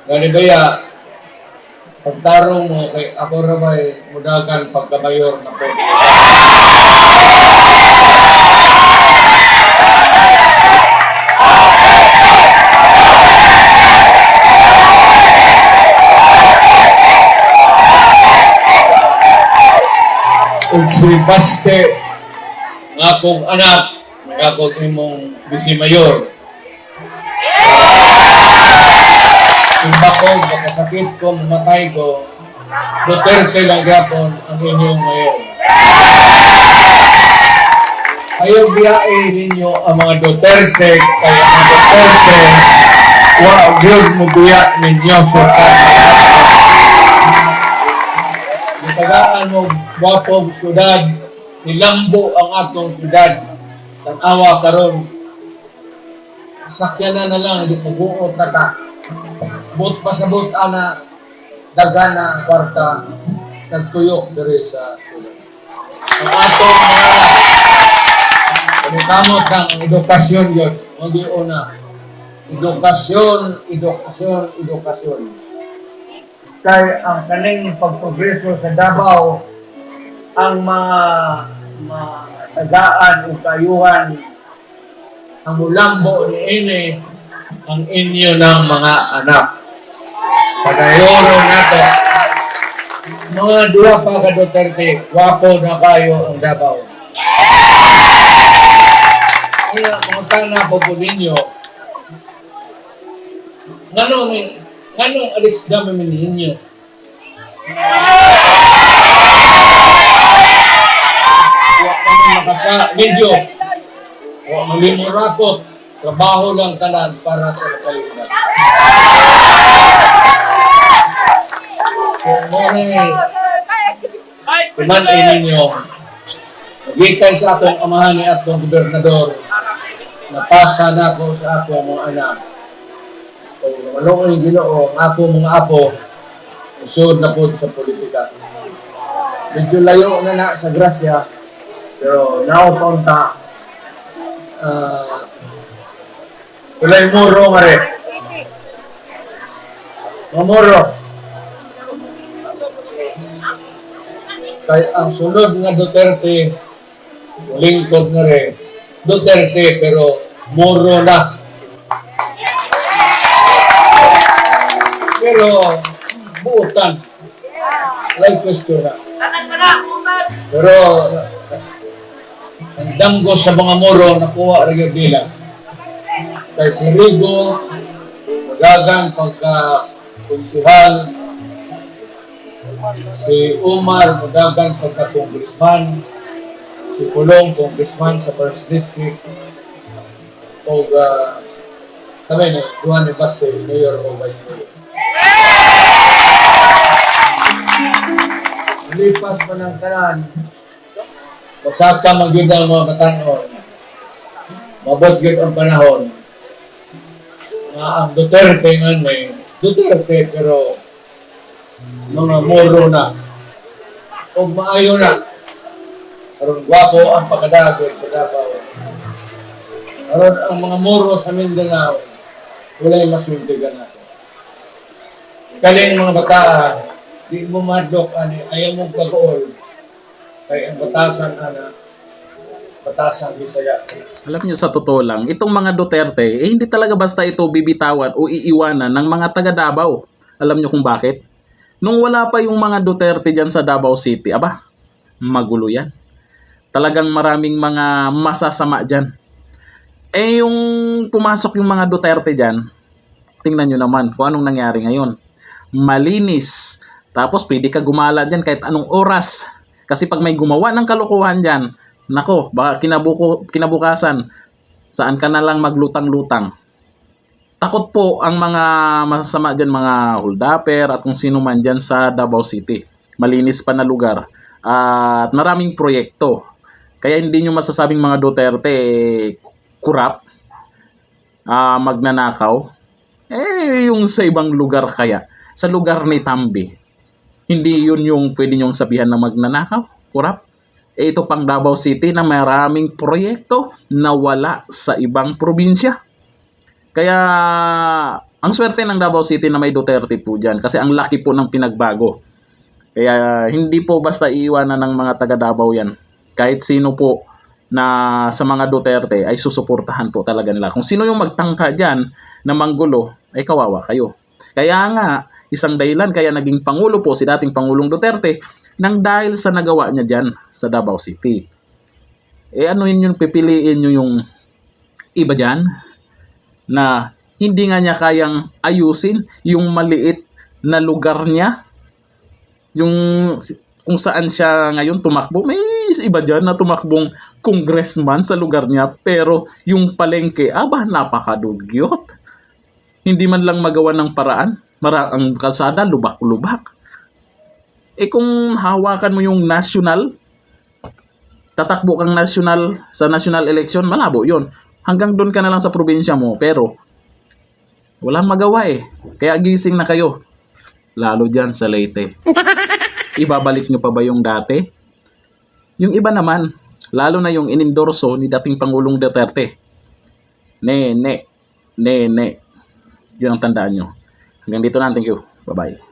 Ganibaya, pagtarong mo kay ako ra may mudagan pagkamayor na po. Ug si Baste, nga akong anak, nga akong imong bisi mayor. Imba ko, makasakit ko, mamatay ko, Duterte lang gapon ang inyong mayor. Ayaw biyain ninyo ang mga Duterte, kaya ang Duterte, wag yun mo biya ninyo sa Nitagaan mo, wapong syudad, nilambo ang atong syudad, tanawa karon sakyanan na lang, hindi pag-uot na ka. But pasabot ana dagana kwarta nagtuyok diri sa syudad. Ang atong mga panikamot ng edukasyon yun. Hindi una. Edukasyon. Kaya ang kaning pagprogreso sa Davao, ang mga tagaan o kayuhan, ang mulambo ni Ine, ang inyo ng mga anak. Pagayoro nato. Mga dua pa ka Duterte, wapo na kayo ang Davao. Kaya mga tana po po ninyo, nganong alis namin ninyo? Huwag kami makasa, video. Huwag malimurapot. Trabaho lang tanan para sa kalidad. Kung kumanin ninyo, magikan sa atong amahan ni atong gobernador, napasa na ko sa atong mga anak. Kung namanong yung Ginoo, ang ako mga apo, usod na po sa politika. Medyo layo na sa grasya, pero naupunta, ulay muro nga rin. Mamuro. Kaya ang sunod nga Duterte, lingkod nga rin. Duterte, pero muro na. Pero, buutan. Like question na. Pero, ang damgo sa mga muro, nakuha rin yung bilang. Kay si Rigo, magagang pagka-kunsihal, si Umar, magagang pagka-congressman, si Pulong, congressman sa First District, o kami ni Juan de Baste, Mayor o Vice Mayor. Lipas pa ng tanan, masaka mag-yun ang mga katanon, mabot yun ang panahon, ang Duterte nga may Duterte pero mga moro na o maayo na karon gwapo ang pagkadagod sa Davao karon ang mga moro sa Mindanao walay masuntigan nato kaling mga bataan di mo madlok ani ayaw mong pag-uol kay ang batasan Bisaya. Alam niyo, sa totoo lang, itong mga Duterte, hindi talaga basta ito bibitawan o iiwanan ng mga taga Davao. Alam niyo kung bakit? Nung wala pa yung mga Duterte dyan sa Davao City, magulo yan. Talagang maraming mga masasama dyan. Yung pumasok yung mga Duterte dyan, tingnan nyo naman kung anong nangyari ngayon. Malinis. Tapos pwede ka gumala dyan kahit anong oras. Kasi pag may gumawa ng kalokohan dyan, nako, baka kinabukasan, saan ka na lang maglutang-lutang. Takot po ang mga masasama dyan, mga holdapper at kung sino man dyan sa Davao City. Malinis pa na lugar at maraming proyekto. Kaya hindi nyo masasabing mga Duterte kurap, magnanakaw. Yung sa ibang lugar kaya, sa lugar ni Tambi, hindi yun yung pwede nyong sabihan na magnanakaw, kurap. Ito pang Davao City na maraming proyekto na wala sa ibang probinsya. Kaya Ang swerte ng Davao City na may Duterte po dyan kasi ang laki po ng pinagbago. Kaya hindi po basta iiwanan ng mga taga Davao yan. Kahit sino po na sa mga Duterte ay susuportahan po talaga nila. Kung sino yung magtangka dyan na manggulo, ay kawawa kayo. Kaya nga, isang dahilan kaya naging Pangulo po si dating Pangulong Duterte nang dahil sa nagawa niya dyan sa Davao City. Ano yun yung pipiliin nyo yung iba dyan na hindi nga niya kayang ayusin yung maliit na lugar niya, yung kung saan siya ngayon tumakbo. May iba dyan na tumakbong congressman sa lugar niya, pero yung palengke, napakadugyot. Hindi man lang magawa ng paraan. Ang kalsada, lubak-lubak. Kung hawakan mo yung national, tatakbo kang national sa national election, malabo yon. Hanggang doon ka na lang sa probinsya mo, pero walang magawa Kaya gising na kayo. Lalo dyan sa Leyte. Ibabalik nyo pa ba yung dati? Yung iba naman, lalo na yung inendorso ni dating Pangulong Duterte. Nene. Yun ang tandaan nyo. Hanggang dito na. Thank you. Bye-bye.